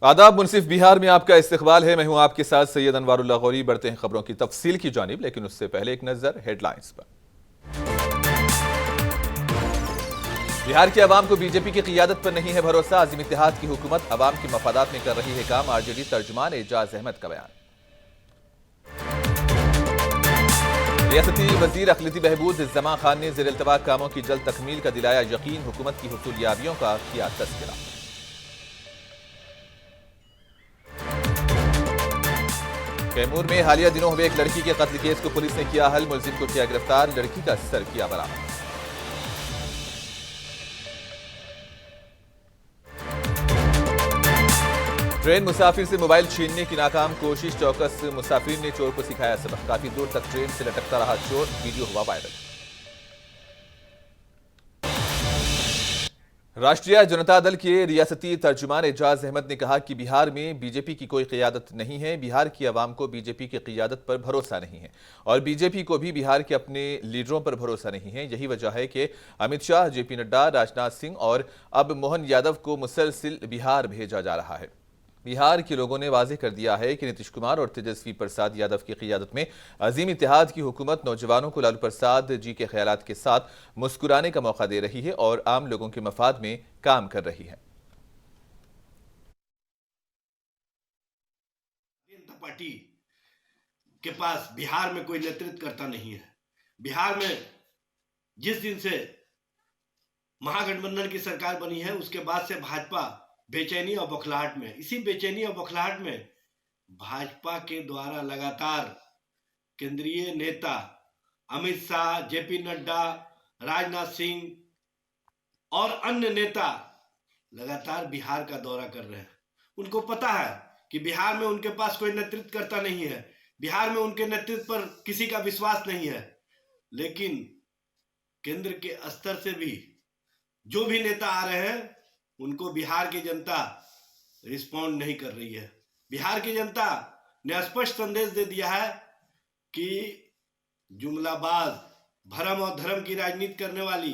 आदाब मुनसिफ बिहार में आपका इस्तकबाल है। मैं हूं आपके साथ सैयद अनवारुल्लाह गौरी। बढ़ते हैं खबरों की तफसील की जानिब, लेकिन उससे पहले एक नजर हेडलाइंस पर। बिहार के अवाम को बीजेपी की क़ियादत पर नहीं है भरोसा। अज़ीम इत्तेहाद की हुकूमत अवाम के मफादात में कर रही है काम। आरजेडी तर्जुमान एजाज अहमद का बयान। रियासती वजीर अक़लियती बहबूद ज़मा खान ने ज़ेर इल्तवा कामों की जल्द तकमील का दिलाया यकीन। हुकूमत की हुसूलियाबियों का किया तज़किरा। कैमूर में हालिया दिनों हुए एक लड़की के कत्ल केस को पुलिस ने किया हल। मुलजिम को किया गिरफ्तार, लड़की का सर किया बरामद। ट्रेन मुसाफिर से मोबाइल छीनने की नाकाम कोशिश। चौकस मुसाफिर ने चोर को सिखाया सबक। काफी दूर तक ट्रेन से लटकता रहा चोर, वीडियो हुआ वायरल। राष्ट्रीय जनता दल के रियासती तर्जुमान एजाज अहमद ने कहा कि बिहार में बीजेपी की कोई क़ियादत नहीं है। बिहार की आवाम को बीजेपी की क़ियादत पर भरोसा नहीं है और बीजेपी को भी बिहार के अपने लीडरों पर भरोसा नहीं है। यही वजह है कि अमित शाह, जेपी नड्डा, राजनाथ सिंह और अब मोहन यादव को मुसलसिल बिहार भेजा जा रहा है। बिहार के लोगों ने वाज़ेह कर दिया है कि नीतीश कुमार और तेजस्वी प्रसाद यादव की क़ियादत में अज़ीम इत्तेहाद की हुकूमत नौजवानों को लालू प्रसाद जी के ख्यालात के साथ मुस्कुराने का मौका दे रही है और आम लोगों के मफाद में काम कर रही है। जनता पार्टी के पास बिहार में कोई नेतृत्व करता नहीं है। बिहार में जिस दिन से महागठबंधन की सरकार बनी है उसके बाद से भाजपा बेचैनी और बौखलाहट में, इसी बेचैनी और बौखलाहट में भाजपा के द्वारा लगातार केंद्रीय नेता अमित शाह, जेपी नड्डा, राजनाथ सिंह और अन्य नेता लगातार बिहार का दौरा कर रहे हैं। उनको पता है कि बिहार में उनके पास कोई नेतृत्व करता नहीं है, बिहार में उनके नेतृत्व पर किसी का विश्वास नहीं है। लेकिन केंद्र के स्तर से भी जो भी नेता आ रहे हैं उनको बिहार की जनता रिस्पॉन्ड नहीं कर रही है। बिहार की जनता ने स्पष्ट संदेश दे दिया है कि जुमलाबाज, भरम और धर्म की राजनीति करने वाली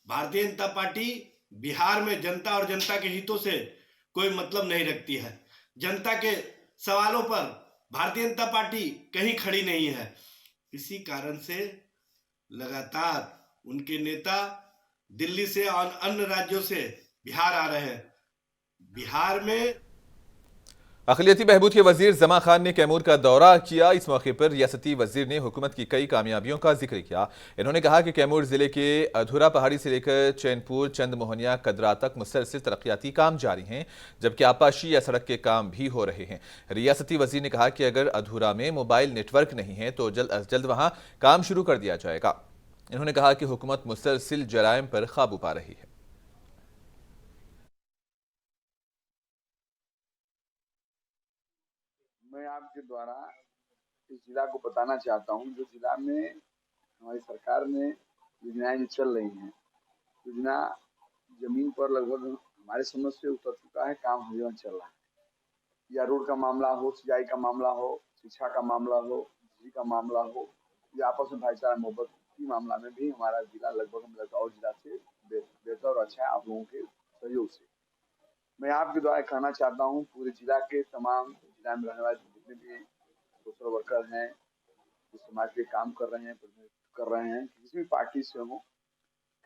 भारतीय जनता पार्टी बिहार में जनता और जनता के हितों से कोई मतलब नहीं रखती है। जनता के सवालों पर भारतीय जनता पार्टी कहीं खड़ी नहीं है। इसी कारण से लगातार उनके नेता दिल्ली से और अन्य राज्यों से बिहार आ रहे हैं। बिहार में अक़लियती बहबूद के वजीर ज़मा खान ने कैमूर का दौरा किया। इस मौके पर रियासती वजीर ने हुकूमत की कई कामयाबियों का जिक्र किया। इन्होंने कहा कि कैमूर जिले के अधूरा पहाड़ी से लेकर चैनपुर, चंद मोहनिया, कदरा तक मुसलसिल तरक्याती काम जारी हैं, जबकि आपाशी या सड़क के काम भी हो रहे हैं। रियासती वजीर ने कहा कि अगर अधूरा में मोबाइल नेटवर्क नहीं है तो जल्द अज जल्द वहाँ काम शुरू कर दिया जाएगा। इन्होंने कहा कि हुकूमत मुसलसिल जराइम पर काबू पा रही है। मैं आपके द्वारा इस जिला को बताना चाहता हूँ, जो जिला में हमारी सरकार ने योजनाएं जो चल रही हैं, योजना जमीन पर लगभग हमारे समझ से उतर चुका है, काम हरियाणा चल रहा है। या रोड का मामला हो, सिंचाई का मामला हो, शिक्षा का मामला हो, बिजली का मामला हो, या आपस में भाईचारा मोहब्बत की मामला में भी हमारा जिला लगभग और जिला से बेहतर और अच्छा है आप लोगों के सहयोग से। मैं आपके द्वारा कहना चाहता हूँ, पूरे जिला के तमाम जिला में रहने वाले जितने भी सोशल वर्कर हैं, जो समाज के काम कर रहे हैं, किसी भी पार्टी से हो,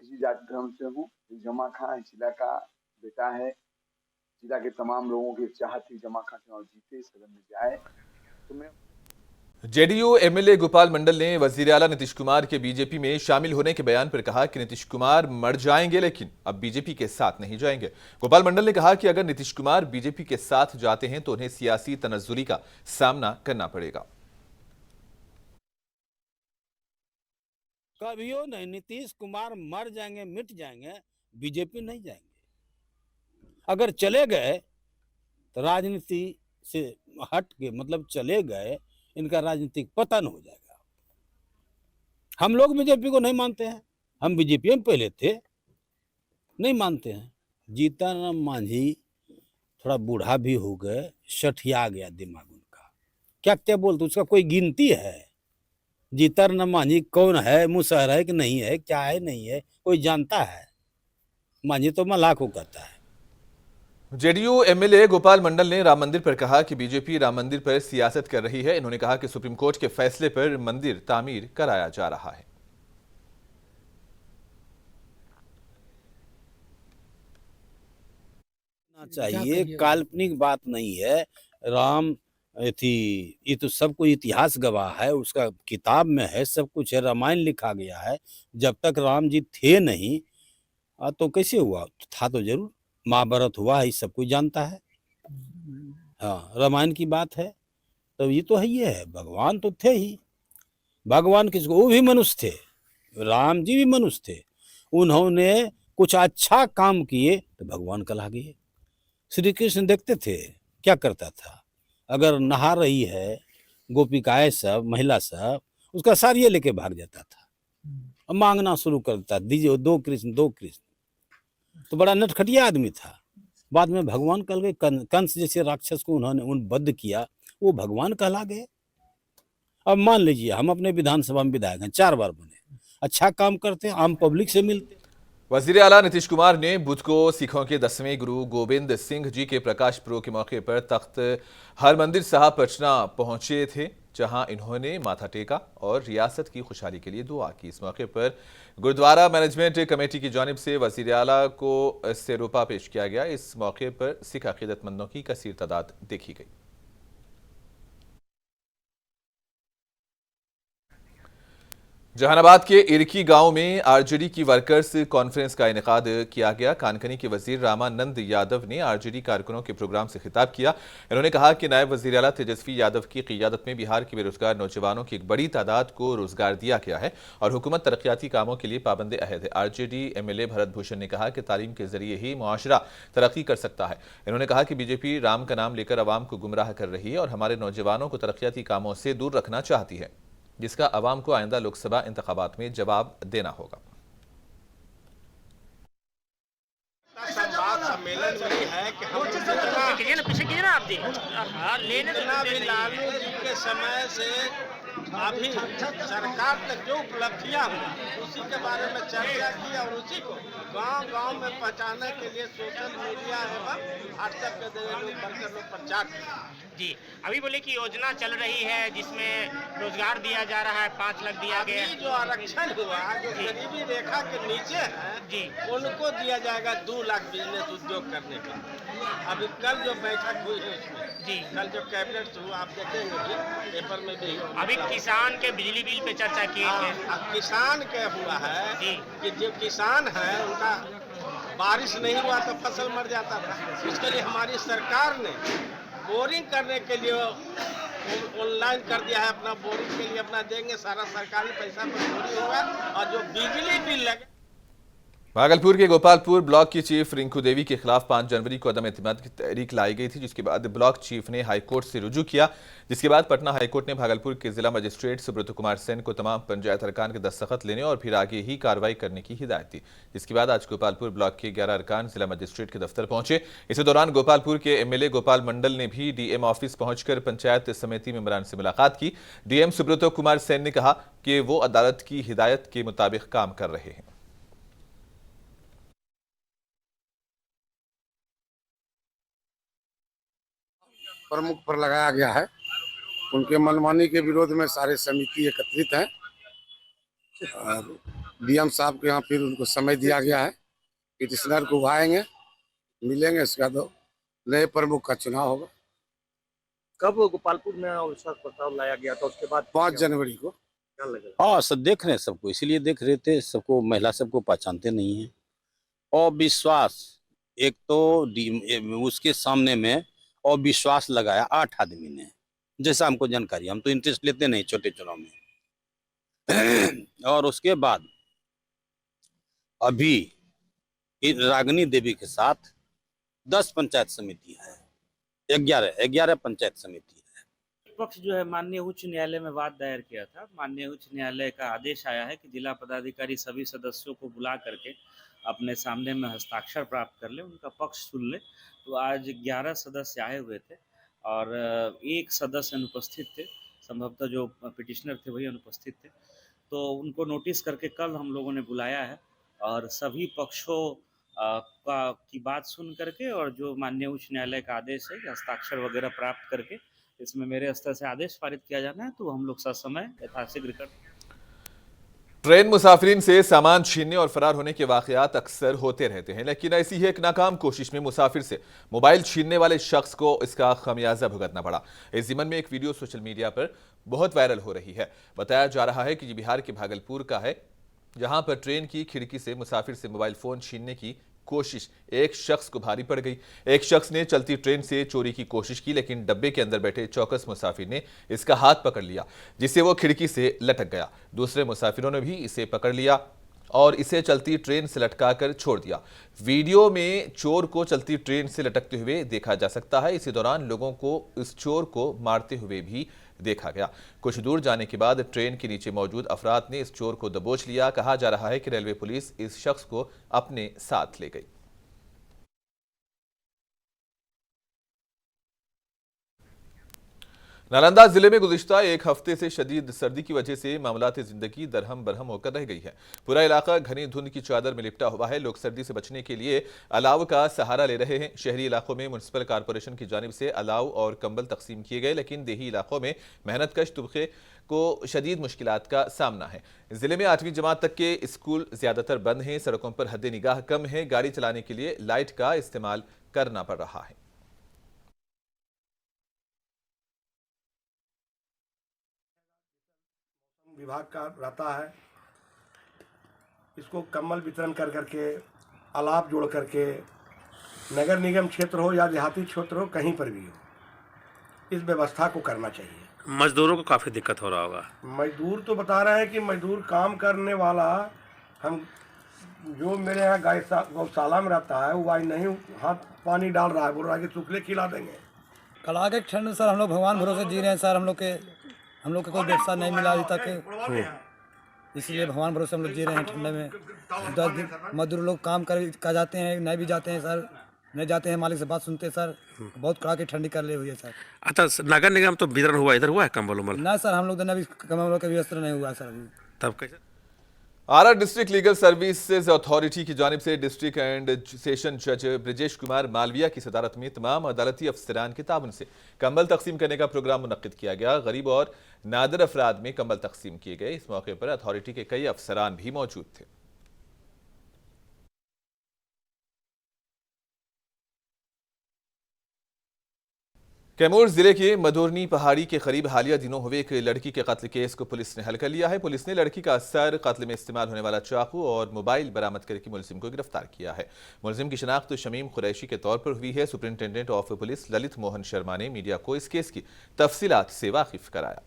किसी जाति धर्म से हो, ज़मा खान जिला का बेटा है। जिला के तमाम लोगों की चाहत थी ज़मा खान चुनाव जीते, सदन में जाए। तो मैं जेडीयू एमएलए गोपाल मंडल ने वजीर आला नीतीश कुमार के बीजेपी में शामिल होने के बयान पर कहा कि नीतीश कुमार मर जाएंगे लेकिन अब बीजेपी के साथ नहीं जाएंगे। गोपाल मंडल ने कहा कि अगर नीतीश कुमार बीजेपी के साथ जाते हैं तो उन्हें सियासी तनज़्ज़ुली का सामना करना पड़ेगा। कभियो नहीं, नीतीश कुमार मर जाएंगे, मिट जाएंगे, बीजेपी नहीं जाएंगे। अगर चले गए तो राजनीति से हट के, मतलब चले गए, इनका राजनीतिक पतन हो जाएगा। हम लोग बीजेपी को नहीं मानते हैं, हम बीजेपी में पहले थे, नहीं मानते हैं। जीतन राम मांझी थोड़ा बूढ़ा भी हो गए, सठिया गया दिमाग उनका, क्या क्या बोलते, उसका कोई गिनती है? जीतन राम मांझी कौन है, मुसहर है कि नहीं है, क्या है नहीं है, कोई जानता है? मांझी तो मलाक को कहता है। जेडीयू एमएलए गोपाल मंडल ने राम मंदिर पर कहा कि बीजेपी राम मंदिर पर सियासत कर रही है। इन्होंने कहा कि सुप्रीम कोर्ट के फैसले पर मंदिर तामीर कराया जा रहा है। चाहिए, काल्पनिक बात नहीं है। राम थी, ये तो सबको इतिहास गवाह है, उसका किताब में है, सब कुछ है, रामायण लिखा गया है। जब तक राम जी थे नहीं तो कैसे हुआ? था तो जरूर, महाभारत हुआ है, ये सब कोई जानता है। हाँ, रामायण की बात है, तो ये तो है ही है, भगवान तो थे ही। भगवान किसको? वो भी मनुष्य थे, राम जी भी मनुष्य थे। उन्होंने कुछ अच्छा काम किए तो भगवान कहला गए। श्री कृष्ण देखते थे क्या करता था, अगर नहा रही है गोपिकाएं सब, महिला सब, उसका साड़ियाँ लेके भाग जाता था और मांगना शुरू करता, दीजिए, दो कृष्ण दो कृष्ण। तो बड़ा नटखटिया आदमी था। बाद में भगवान कह गए, कंस जैसे राक्षस को उन्होंने वध किया, वो भगवान कहला गए। अब मान लीजिए हम अपने विधानसभा में विधायक हैं, 4 बार बने, अच्छा काम करते हैं, आम पब्लिक से मिलते हैं। वजीर आला नीतीश कुमार ने बुध को सिखों के 10वें गुरु गोविंद सिंह जी के प्रकाश पर्व के मौके पर तख्त हरमंदिर साहब पटना पहुंचे थे, जहां इन्होंने माथा टेका और रियासत की खुशहाली के लिए दुआ की। इस मौके पर गुरुद्वारा मैनेजमेंट कमेटी की जानिब से वजीर आला को सेरोपा पेश किया गया। इस मौके पर सिख अकीदतमंदों की कसीर तादाद देखी गई। जहानाबाद के इरकी गांव में आरजेडी की वर्कर्स कॉन्फ्रेंस का इनेकाद किया गया। कानकनी के वजीर रामानंद यादव ने आरजेडी कारकुनों के प्रोग्राम से खिताब किया। इन्होंने कहा कि नायब वजीर आला तेजस्वी यादव की क़ियादत में बिहार के बेरोजगार नौजवानों की एक बड़ी तादाद को रोजगार दिया गया है और हुकूमत तरक्याती कामों के लिए पाबंद अहद है। आरजेडी एमएलए भरत भूषण ने कहा कि तालीम के जरिए ही मुआशरा तरक्की कर सकता है। इन्होंने कहा कि बीजेपी राम का नाम लेकर अवाम को गुमराह कर रही है और हमारे नौजवानों को तरक्याती कामों से दूर रखना चाहती है, जिसका अवाम को आइंदा लोकसभा इंतखाबात में जवाब देना होगा। संवाद सम्मेलन में है कि हम जितना भी लालू जी के समय से अभी सरकार तक जो उपलब्धियां हुई उसी के बारे में चर्चा की और उसी को गांव-गांव में पहुंचाने के लिए सोशल मीडिया एवं व्हाट्सएप के जरिए लोग प्रचार जी। अभी बोले कि योजना चल रही है जिसमें रोजगार दिया जा रहा है, 5 लाख दिया गया। जो आरक्षण हुआ, जो गरीबी रेखा के नीचे है जी, उनको दिया जाएगा 2 लाख बिजनेस उद्योग करने के। अभी कल जो बैठक हुई है उसमें जी, कल जो कैबिनेट हुआ आप देखेंगे कि पेपर में भी अभी किसान के बिजली बिल पे चर्चा की है। अब किसान के हुआ है जी, कि जो किसान है उनका बारिश नहीं हुआ तो फसल मर जाता था। इसके लिए हमारी सरकार ने बोरिंग करने के लिए ऑनलाइन कर दिया है, अपना बोरिंग के लिए अपना देंगे, सारा सरकारी पैसा पर बोरिंग होगा और जो बिजली बिल लगे। भागलपुर के गोपालपुर ब्लॉक की चीफ रिंकू देवी के खिलाफ 5 जनवरी को अदम एतमाद की तहरीक लाई गई थी, जिसके बाद ब्लॉक चीफ ने हाईकोर्ट से रुजू किया, जिसके बाद पटना हाईकोर्ट ने भागलपुर के जिला मजिस्ट्रेट सुब्रत कुमार सेन को तमाम पंचायत अरकान के दस्तखत लेने और फिर आगे ही कार्रवाई करने की हिदायत दी। जिसके बाद आज गोपालपुर ब्लॉक के 11 अरकान जिला मजिस्ट्रेट के दफ्तर पहुंचे। इसी दौरान गोपालपुर के एमएलए गोपाल मंडल ने भी डीएम ऑफिस पहुंचकर पंचायत समिति मेंबरान से मुलाकात की। डीएम सुब्रत कुमार सेन ने कहा कि वो अदालत की हिदायत के मुताबिक काम कर रहे हैं। प्रमुख पर लगाया गया है, उनके मनमानी के विरोध में सारे समिति एकत्रित हैं और डीएम साहब के यहाँ फिर उनको समय दिया गया है। पिटिशनर को आएंगे, मिलेंगे, इसके बाद नए प्रमुख का चुनाव होगा। कब गोपालपुर में अवसर प्रस्ताव लाया गया था? उसके बाद 5 जनवरी को। क्या लगा? हाँ, सब देख रहे हैं, सबको इसीलिए देख रहे थे, सबको, महिला सबको पहचानते नहीं है। और विश्वास, एक तो उसके सामने में और विश्वास लगाया 8 आदमी ने, जैसा हमको जानकारी, हम तो इंटरेस्ट लेते नहीं छोटे चुनाव में। और उसके बाद अभी रागिनी देवी के साथ 10 पंचायत समिति है, 11 पंचायत समिति है। पक्ष जो है माननीय उच्च न्यायालय में वाद दायर किया था। माननीय उच्च न्यायालय का आदेश आया है कि जिला पदाधिकारी सभी सदस्यों को बुला करके अपने सामने में हस्ताक्षर प्राप्त कर ले, उनका पक्ष सुन ले। तो आज 11 सदस्य आए हुए थे और 1 सदस्य अनुपस्थित थे, संभवतः जो पिटिशनर थे वही अनुपस्थित थे। तो उनको नोटिस करके कल हम लोगों ने बुलाया है और सभी पक्षों की बात सुन करके और जो माननीय उच्च न्यायालय का आदेश है कि हस्ताक्षर वगैरह प्राप्त करके इसमें मेरे स्तर से आदेश पारित किया जाना है, तो हम लोग ससमय यथाशीघ्र कर। ट्रेन मुसाफिरीन से सामान छीनने और फरार होने के वाकयात अक्सर होते रहते हैं, लेकिन ऐसी ही एक नाकाम कोशिश में मुसाफिर से मोबाइल छीनने वाले शख्स को इसका खमियाजा भुगतना पड़ा। इस जिमन में एक वीडियो सोशल मीडिया पर बहुत वायरल हो रही है। बताया जा रहा है कि ये बिहार के भागलपुर का है, जहां पर ट्रेन की खिड़की से मुसाफिर से मोबाइल फोन छीनने की कोशिश एक शख्स को भारी पड़ गई। एक शख्स ने चलती ट्रेन से चोरी की कोशिश की, लेकिन डब्बे के अंदर बैठे चौकस मुसाफिर ने इसका हाथ पकड़ लिया, जिससे वो खिड़की से लटक गया। दूसरे मुसाफिरों ने भी इसे पकड़ लिया और इसे चलती ट्रेन से लटकाकर छोड़ दिया। वीडियो में चोर को चलती ट्रेन से लटकते हुए देखा जा सकता है। इसी दौरान लोगों को इस चोर को मारते हुए भी देखा गया। कुछ दूर जाने के बाद ट्रेन के नीचे मौजूद अफराद ने इस चोर को दबोच लिया। कहा जा रहा है कि रेलवे पुलिस इस शख्स को अपने साथ ले गई। नालंदा जिले में गुज़िश्ता एक हफ्ते से शदीद सर्दी की वजह से मामलात जिंदगी दरहम बरहम होकर रह गई है। पूरा इलाका घनी धुंध की चादर में लिपटा हुआ है। लोग सर्दी से बचने के लिए अलाव का सहारा ले रहे हैं। शहरी इलाकों में म्युनिसिपल कॉरपोरेशन की जानिब से अलाव और कंबल तकसीम किए गए, लेकिन देही इलाकों में मेहनतकश तबके को शदीद मुश्किलात का सामना है। जिले में 8वीं जमात तक के स्कूल ज्यादातर बंद हैं। सड़कों पर हद निगाह कम है। गाड़ी चलाने के लिए लाइट का इस्तेमाल करना पड़ रहा है। विभाग का रहता है, इसको कम्बल वितरण कर करके, अलाव जोड़ करके, नगर निगम क्षेत्र हो या देहाती क्षेत्र हो, कहीं पर भी हो, इस व्यवस्था को करना चाहिए। मजदूरों को काफ़ी दिक्कत हो रहा होगा। मजदूर तो बता रहे हैं कि मजदूर काम करने वाला, हम जो मेरे यहाँ गौशाला में रहता है वो आज नहीं हाथ पानी डाल रहा है, बोल रहा है कि सूखले खिला देंगे। कड़ाके की ठंड सर, हम लोग भगवान भरोसे जी रहे हैं सर। हम लोग को कोई व्यवसाय नहीं मिला अभी तक, इसलिए भगवान भरोसे हम लोग जी रहे हैं ठंडे में। 10 दिन मजदूर लोग काम कर जाते हैं, नहीं भी जाते हैं सर, नहीं जाते हैं, मालिक से बात सुनते हैं सर। बहुत कड़ाके ठंडी कर ले हुई है सर। अच्छा, नगर निगम तो वितरण हुआ, इधर हुआ है कंबल उम्बल? नहीं सर, हम लोग अभी कंबल का व्यवस्था नहीं हुआ सर अभी। तब कैसे? आरा डिस्ट्रिक्ट लीगल सर्विसेज अथॉरिटी की जानिब से डिस्ट्रिक्ट एंड सेशन जज ब्रिजेश कुमार मालविया की सदारत में तमाम अदालती अफसरान के ताबन से कंबल तकसीम करने का प्रोग्राम मुनक्किद किया गया। गरीब और नादिर अफराद में कंबल तकसीम किए गए। इस मौके पर अथॉरिटी के कई अफसरान भी मौजूद थे। कैमूर जिले के मधुरनी पहाड़ी के करीब हालिया दिनों हुए एक लड़की के कत्ल केस को पुलिस ने हल कर लिया है। पुलिस ने लड़की का सर, कत्ल में इस्तेमाल होने वाला चाकू और मोबाइल बरामद करके मुलजिम को गिरफ्तार किया है। मुलजिम की शनाख्त शमीम कुरैशी के तौर पर हुई है। Superintendent of police Lalit Mohan Sharma ने मीडिया को इस केस की तफसीलात से वाकिफ कराया।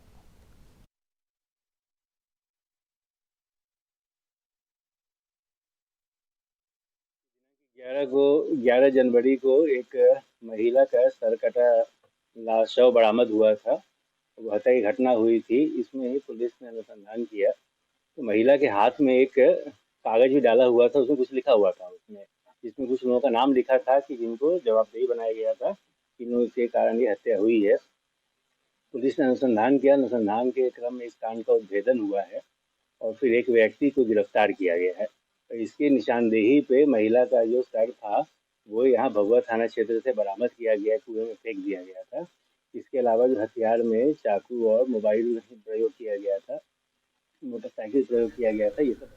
11 जनवरी को एक महिला का सर कटा शव बरामद हुआ था। वो हत्या की घटना हुई थी। इसमें ही पुलिस ने अनुसंधान किया तो महिला के हाथ में एक कागज भी डाला हुआ था, उसमें कुछ लिखा हुआ था, जिसमें कुछ लोगों का नाम लिखा था कि जिनको जवाबदेही बनाया गया था, जिनके कारण ये हत्या हुई है। पुलिस ने अनुसंधान किया। अनुसंधान के क्रम में इस कांड का उद्भेदन हुआ है और फिर एक व्यक्ति को गिरफ्तार किया गया है। तो इसकी निशानदेही पे महिला का जो सर था वो यहाँ भगवा थाना क्षेत्र से बरामद किया गया, कुएं में फेंक दिया गया था। इसके अलावा जो हथियार में चाकू और मोबाइल प्रयोग किया गया था, मोटरसाइकिल प्रयोग किया गया था, ये सब।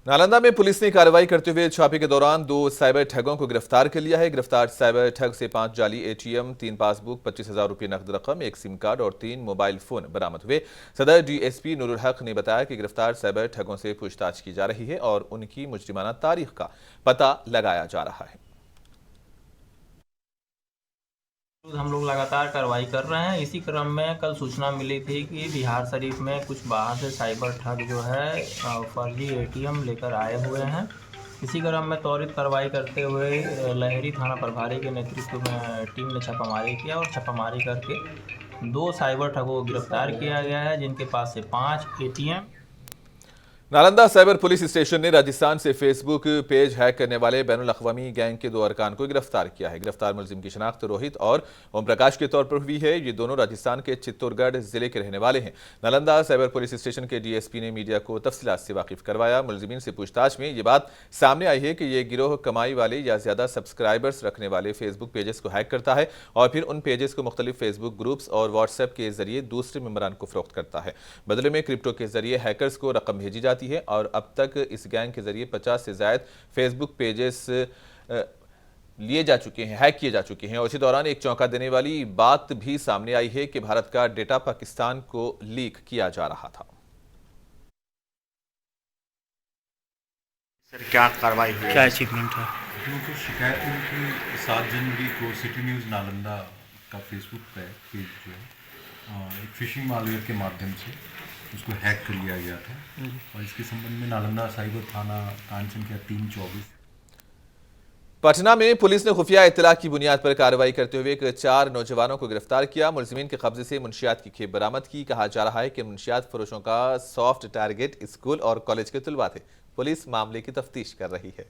नालंदा में पुलिस ने कार्रवाई करते हुए छापे के दौरान 2 साइबर ठगों को गिरफ्तार कर लिया है। गिरफ्तार साइबर ठग से 5 जाली ATM, 3 पासबुक, 25,000 रुपये नकद रकम, 1 सिम कार्ड और 3 मोबाइल फोन बरामद हुए। सदर DSP नूरुल हक ने बताया कि गिरफ्तार साइबर ठगों से पूछताछ की जा रही है और उनकी मुजरिमाना तारीख का पता लगाया जा रहा है। हम लोग लगातार कार्रवाई कर रहे हैं। इसी क्रम में कल सूचना मिली थी कि बिहार शरीफ में कुछ बाहर से साइबर ठग जो है फर्जी ATM लेकर आए हुए हैं। इसी क्रम में त्वरित कार्रवाई करते हुए लहरी थाना प्रभारी के नेतृत्व में टीम ने छापामारी किया और छापामारी करके 2 साइबर ठगों को गिरफ्तार किया गया है, जिनके पास से 5 ATM। Nalanda cyber police station ने राजस्थान से फेसबुक पेज हैक करने वाले बैनुल अक़वामी गैंग के 2 अरकान को गिरफ्तार किया है। गिरफ्तार मुलजिम की शनाख्त रोहित और ओम प्रकाश के तौर पर हुई है। ये दोनों राजस्थान के चित्तौड़गढ़ जिले के रहने वाले हैं। नालंदा साइबर पुलिस स्टेशन के डीएसपी ने मीडिया को तफसीलात से वाकिफ करवाया। मुलजिमीन से पूछताछ में ये बात सामने आई है कि यह गिरोह कमाई वाले या ज्यादा सब्सक्राइबर्स रखने वाले फेसबुक पेजेस को हैक करता है और फिर उन पेजेस को मुख्तलिफ फेसबुक ग्रुप्स और व्हाट्सएप के जरिए दूसरे मेंबरान को फरोख्त करता है। बदले में क्रिप्टो के जरिए हैकर्स को रकम भेजी जाती है और अब तक इस गैंग के जरिए 50 से ज्यादा फेसबुक पेजेस लिए जा चुके हैं, हैक किए जा चुके हैं। और इसी दौरान एक चौंका देने वाली बात भी सामने आई है कि भारत का डेटा पाकिस्तान को लीक किया जा रहा था। सर क्या कार्रवाई हुई, क्या अचीवमेंट है? उनको शिकायत हुई कि 7 जनवरी को सिटी न्यूज़ नालंदा का फेसबुक पेज जो है एक फिशिंग मालवेयर के माध्यम से उसको हैक कर लिया गया था और इसके संबंध में नालंदा साइबर थाना कांड संख्या 324। पटना में पुलिस ने खुफिया इत्तला की बुनियाद पर कार्रवाई करते हुए 4 नौजवानों को गिरफ्तार किया। मुलजिमीन के कब्जे से मुंशियात की खेप बरामद की। कहा जा रहा है कि मुंशियात फरोशों का सॉफ्ट टारगेट स्कूल और कॉलेज के तलबा थे। पुलिस मामले की तफ्तीश कर रही है।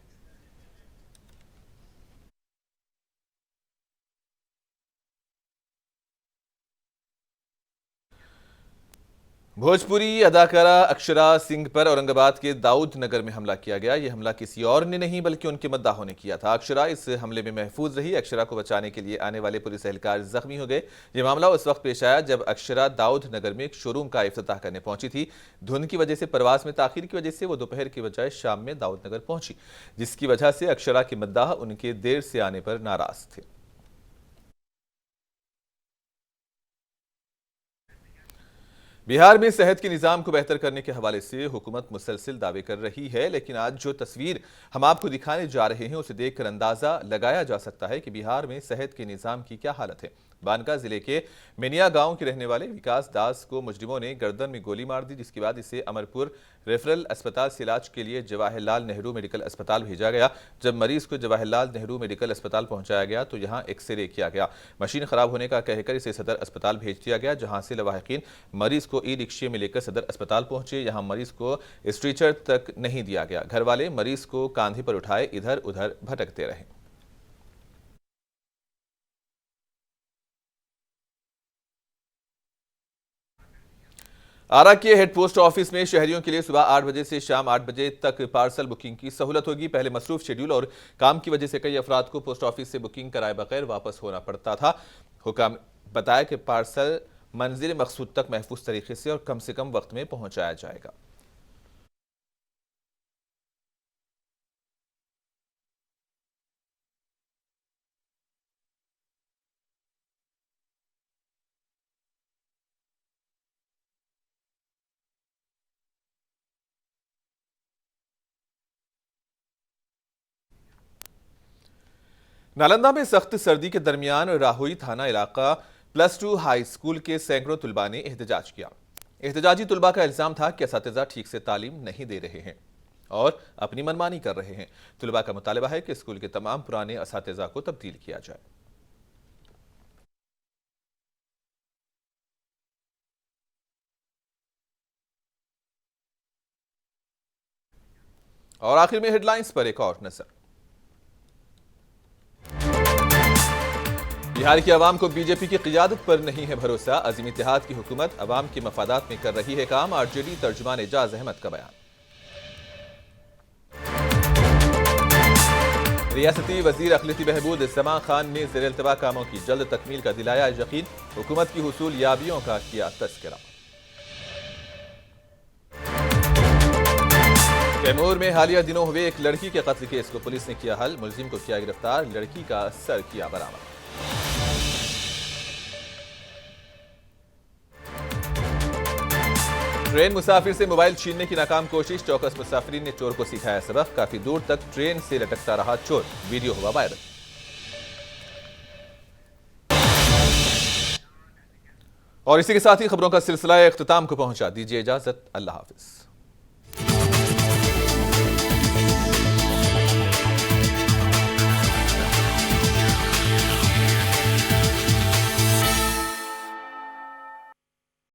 भोजपुरी अदाकारा अक्षरा सिंह पर औरंगाबाद के दाऊद नगर में हमला किया गया। यह हमला किसी और ने नहीं बल्कि उनके मद्दाहों ने किया था। अक्षरा इस हमले में महफूज रही। अक्षरा को बचाने के लिए आने वाले पुलिस एहलकार जख्मी हो गए। यह मामला उस वक्त पेश आया जब अक्षरा दाऊद नगर में एक शोरूम का इफ्तिताह करने पहुंची थी। धुंध की वजह से परवास में ताखीर की वजह से वो दोपहर की बजाय शाम में दाऊद नगर पहुंची, जिसकी वजह से अक्षरा के मद्दाह उनके देर से आने पर नाराज थे। बिहार में सेहत के निज़ाम को बेहतर करने के हवाले से हुकूमत मुसलसिल दावे कर रही है, लेकिन आज जो तस्वीर हम आपको दिखाने जा रहे हैं उसे देखकर अंदाज़ा लगाया जा सकता है कि बिहार में सेहत के निज़ाम की क्या हालत है। बानका जिले के मेनिया गांव के रहने वाले विकास दास को मुजरिमों ने गर्दन में गोली मार दी, जिसके बाद इसे अमरपुर रेफरल अस्पताल से इलाज के लिए जवाहरलाल नेहरू मेडिकल अस्पताल भेजा गया। जब मरीज को जवाहरलाल नेहरू मेडिकल अस्पताल पहुंचाया गया तो यहां एक्सरे किया गया। मशीन खराब होने का कहकर इसे सदर अस्पताल भेज दिया गया, जहां से लवाहिकीन मरीज को ई रिक्शे में लेकर सदर अस्पताल पहुंचे। यहां मरीज को स्ट्रेचर तक नहीं दिया गया। घर वाले मरीज को कांधे पर उठाए इधर उधर भटकते रहे। आरा के हेड पोस्ट ऑफिस में शहरियों के लिए सुबह 8 बजे से शाम 8 बजे तक पार्सल बुकिंग की सहूलत होगी। पहले मसरूफ शेड्यूल और काम की वजह से कई अफराद को पोस्ट ऑफिस से बुकिंग कराए बगैर वापस होना पड़ता था। हुकाम बताया कि पार्सल मंजिल मकसूद तक महफूज तरीके से और कम वक्त में पहुंचाया जाएगा। नालंदा में सख्त सर्दी के दरमियान राहुई थाना इलाका +2 हाई स्कूल के सैकड़ों तुलबा ने एहतजाज किया। एहतजाजी तुलबा का इल्जाम था कि असातिज़ा ठीक से तालीम नहीं दे रहे हैं और अपनी मनमानी कर रहे हैं। तुलबा का मुतालबा है कि स्कूल के तमाम पुराने असातिज़ा को तब्दील किया जाए। और आखिर में हेडलाइंस पर एक और नजर। बिहार की आवाम को बीजेपी की क़ियादत पर नहीं है भरोसा। अज़ीम इत्तेहाद की हुकूमत आवाम के मफादात में कर रही है काम। आरजेडी तर्जुमान एजाज अहमद का बयान। रियासती वजीर अखिलती बहबूद समा खान ने ज़ेर-ए-इल्तवा कामों की जल्द तकमील का दिलाया यकीन। हुकूमत की हुसूल याबियों का किया तज़किरा। कैमूर में हालिया दिनों हुए एक लड़की के कत्ल केस को पुलिस ने किया हल। मुलजिम को किया गिरफ्तार, लड़की का सर किया बरामद। ट्रेन मुसाफिर से मोबाइल छीनने की नाकाम कोशिश। चौकस मुसाफिरीन ने चोर को सिखाया सबक। काफी दूर तक ट्रेन से लटकता रहा चोर, वीडियो हुआ वायरल। और इसी के साथ ही खबरों का सिलसिला इख्तिताम को पहुंचा। दीजिए इजाजत, अल्लाह हाफिज।